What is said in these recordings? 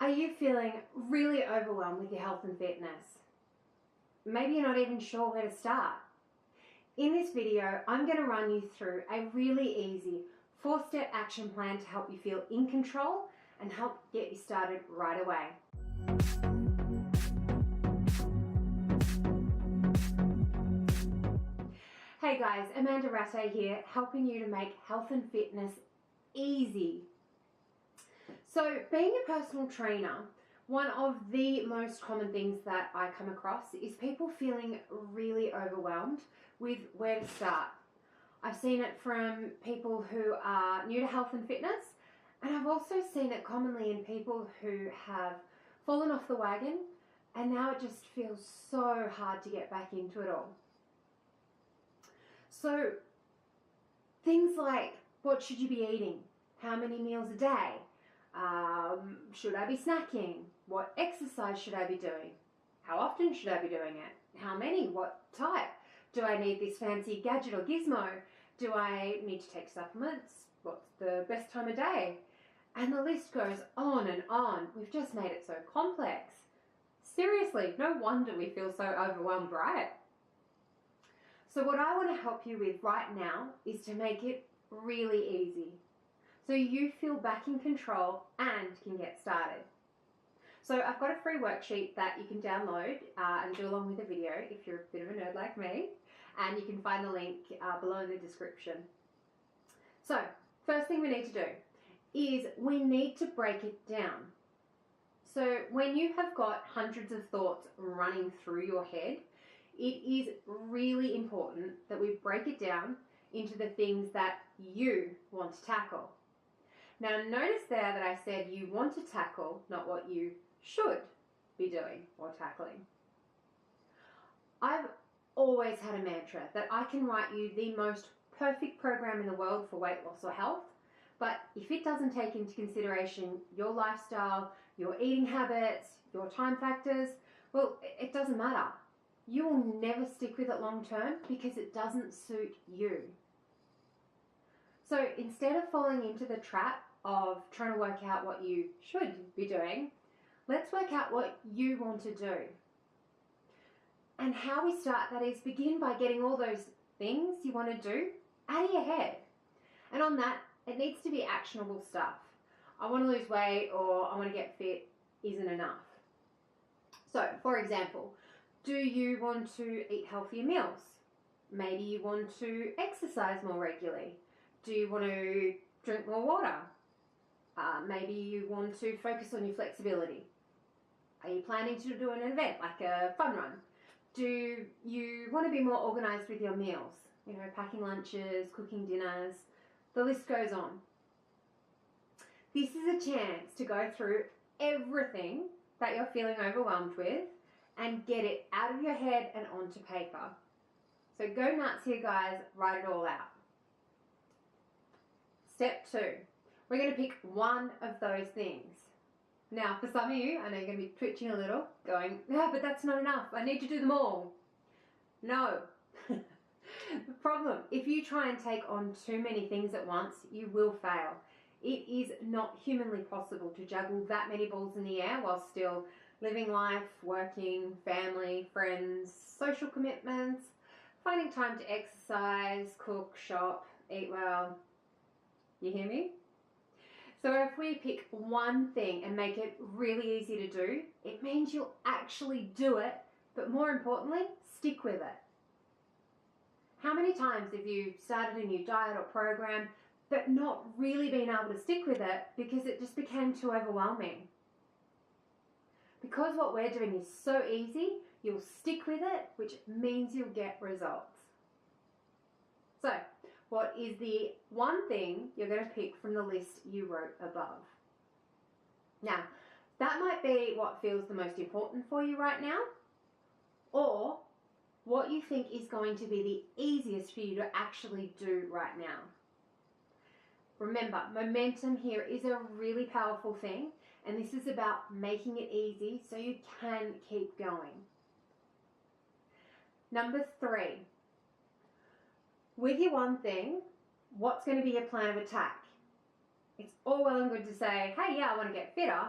Are you feeling really overwhelmed with your health and fitness? Maybe you're not even sure where to start. In this video, I'm going to run you through a really easy 4-step action plan to help you feel in control and help get you started right away. Hey guys, Amanda Ratte here, helping you to make health and fitness easy. So being a personal trainer, one of the most common things that I come across is people feeling really overwhelmed with where to start. I've seen it from people who are new to health and fitness, and I've also seen it commonly in people who have fallen off the wagon and now it just feels so hard to get back into it all. So things like, what should you be eating? How many meals a day? Should I be snacking? What exercise should I be doing? How often should I be doing it? How many? What type? Do I need this fancy gadget or gizmo? Do I need to take supplements? What's the best time of day? And the list goes on and on. We've just made it so complex. Seriously, no wonder we feel so overwhelmed, right? So what I want to help you with right now is to make it really easy, so you feel back in control and can get started. So I've got a free worksheet that you can download and do along with the video if you're a bit of a nerd like me, and you can find the link below in the description. So first thing we need to do is we need to break it down. So when you have got hundreds of thoughts running through your head, it is really important that we break it down into the things that you want to tackle. Now notice there that I said you want to tackle, not what you should be doing or tackling. I've always had a mantra that I can write you the most perfect program in the world for weight loss or health, but if it doesn't take into consideration your lifestyle, your eating habits, your time factors, well, it doesn't matter. You will never stick with it long term because it doesn't suit you. So instead of falling into the trap of trying to work out what you should be doing, let's work out what you want to do. And how we start that is begin by getting all those things you want to do out of your head. And on that, it needs to be actionable stuff. I want to lose weight or I want to get fit isn't enough. So, for example, do you want to eat healthier meals? Maybe you want to exercise more regularly. Do you want to drink more water? Maybe you want to focus on your flexibility. Are you planning to do an event like a fun run? Do you want to be more organized with your meals? You know, packing lunches, cooking dinners, the list goes on. This is a chance to go through everything that you're feeling overwhelmed with and get it out of your head and onto paper. So go nuts here, guys, write it all out. Step 2, we're going to pick one of those things. Now, for some of you, I know you're going to be twitching a little, going, yeah, but that's not enough. I need to do them all. No. The problem, if you try and take on too many things at once, you will fail. It is not humanly possible to juggle that many balls in the air while still living life, working, family, friends, social commitments, finding time to exercise, cook, shop, eat well. You hear me? So if we pick one thing and make it really easy to do, it means you'll actually do it, but more importantly, stick with it. How many times have you started a new diet or program but not really been able to stick with it because it just became too overwhelming? Because what we're doing is so easy, you'll stick with it, which means you'll get results. So, what is the one thing you're going to pick from the list you wrote above? Now, that might be what feels the most important for you right now, or what you think is going to be the easiest for you to actually do right now. Remember, momentum here is a really powerful thing, and this is about making it easy so you can keep going. Number 3, with your one thing, what's going to be your plan of attack? It's all well and good to say, hey, yeah, I want to get fitter,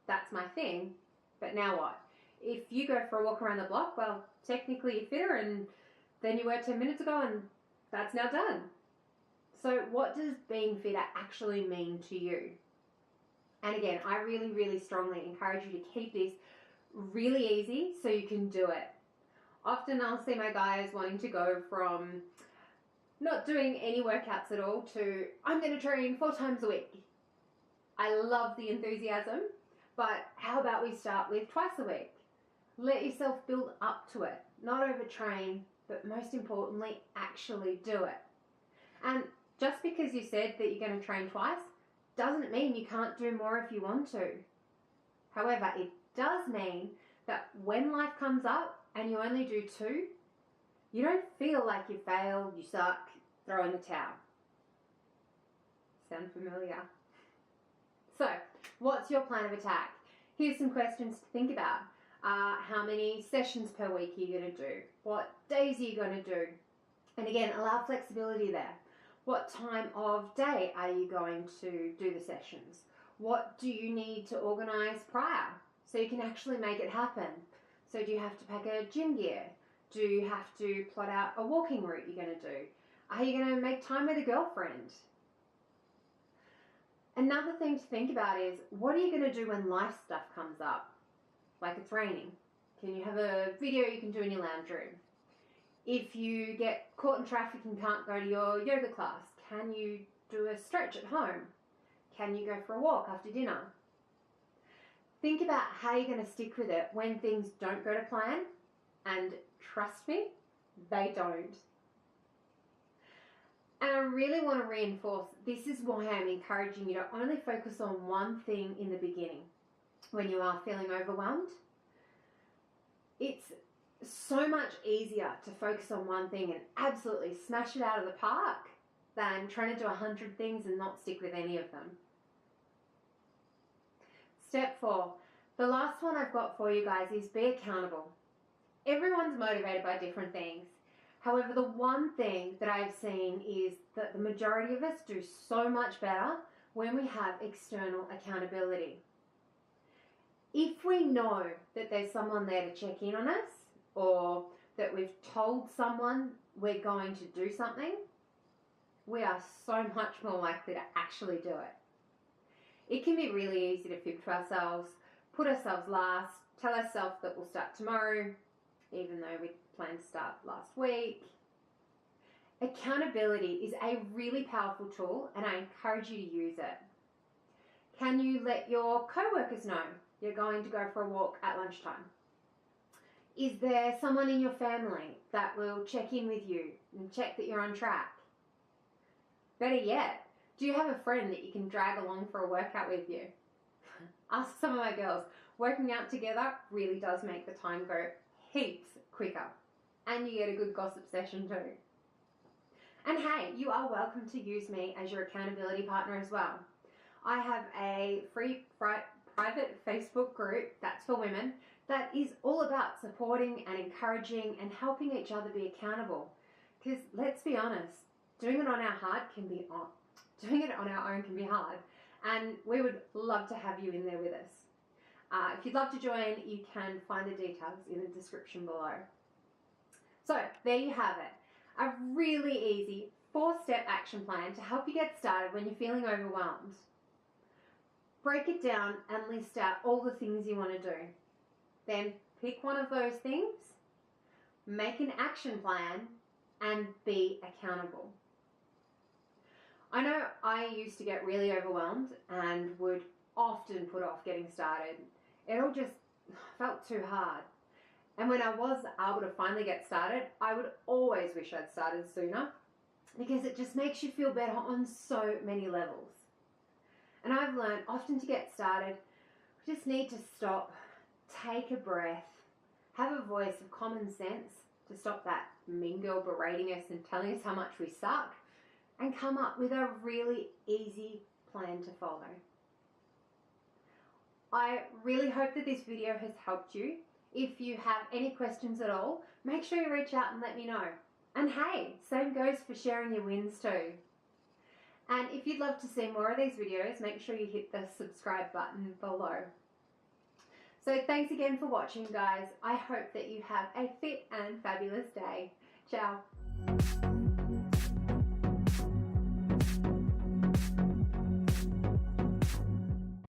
that's my thing, but now what? If you go for a walk around the block, well, technically you're fitter and then you were 10 minutes ago and that's now done. So what does being fitter actually mean to you? And again, I really, really strongly encourage you to keep this really easy so you can do it. Often I'll see my guys wanting to go from not doing any workouts at all to I'm going to train 4 times a week. I love the enthusiasm, but how about we start with twice a week? Let yourself build up to it, not overtrain, but most importantly, actually do it. And just because you said that you're going to train twice doesn't mean you can't do more if you want to. However, it does mean that when life comes up and you only do 2, you don't feel like you failed, you suck, throw in the towel. Sound familiar? So, what's your plan of attack? Here's some questions to think about. How many sessions per week are you going to do? What days are you going to do? And again, allow flexibility there. What time of day are you going to do the sessions? What do you need to organise prior so you can actually make it happen? So do you have to pack a gym gear? Do you have to plot out a walking route you're going to do? Are you going to make time with a girlfriend? Another thing to think about is, what are you going to do when life stuff comes up? Like it's raining. Can you have a video you can do in your lounge room? If you get caught in traffic and can't go to your yoga class, can you do a stretch at home? Can you go for a walk after dinner? Think about how you're going to stick with it when things don't go to plan, and trust me, they don't. And I really want to reinforce, this is why I'm encouraging you to only focus on one thing in the beginning when you are feeling overwhelmed. It's so much easier to focus on one thing and absolutely smash it out of the park than trying to do 100 things and not stick with any of them. Step 4. The last one I've got for you guys is be accountable. Everyone's motivated by different things. However, the one thing that I've seen is that the majority of us do so much better when we have external accountability. If we know that there's someone there to check in on us, or that we've told someone we're going to do something, we are so much more likely to actually do it. It can be really easy to fib to ourselves, put ourselves last, tell ourselves that we'll start tomorrow, even though we planned to start last week. Accountability is a really powerful tool, and I encourage you to use it. Can you let your co-workers know you're going to go for a walk at lunchtime? Is there someone in your family that will check in with you and check that you're on track? Better yet, do you have a friend that you can drag along for a workout with you? Ask some of my girls. Working out together really does make the time go heaps quicker, and you get a good gossip session too. And hey, you are welcome to use me as your accountability partner as well. I have a free private Facebook group that's for women that is all about supporting and encouraging and helping each other be accountable. Because let's be honest, doing it on our own can be hard, and we would love to have you in there with us. If you'd love to join, you can find the details in the description below. So there you have it, a really easy 4-step action plan to help you get started when you're feeling overwhelmed. Break it down and list out all the things you want to do. Then pick one of those things, make an action plan, and be accountable. I know I used to get really overwhelmed and would often put off getting started. It all just felt too hard. And when I was able to finally get started, I would always wish I'd started sooner, because it just makes you feel better on so many levels. And I've learned often to get started, we just need to stop, take a breath, have a voice of common sense to stop that mean girl berating us and telling us how much we suck, and come up with a really easy plan to follow. I really hope that this video has helped you. If you have any questions at all, make sure you reach out and let me know. And hey, same goes for sharing your wins too. And if you'd love to see more of these videos, make sure you hit the subscribe button below. So thanks again for watching, guys. I hope that you have a fit and fabulous day. Ciao.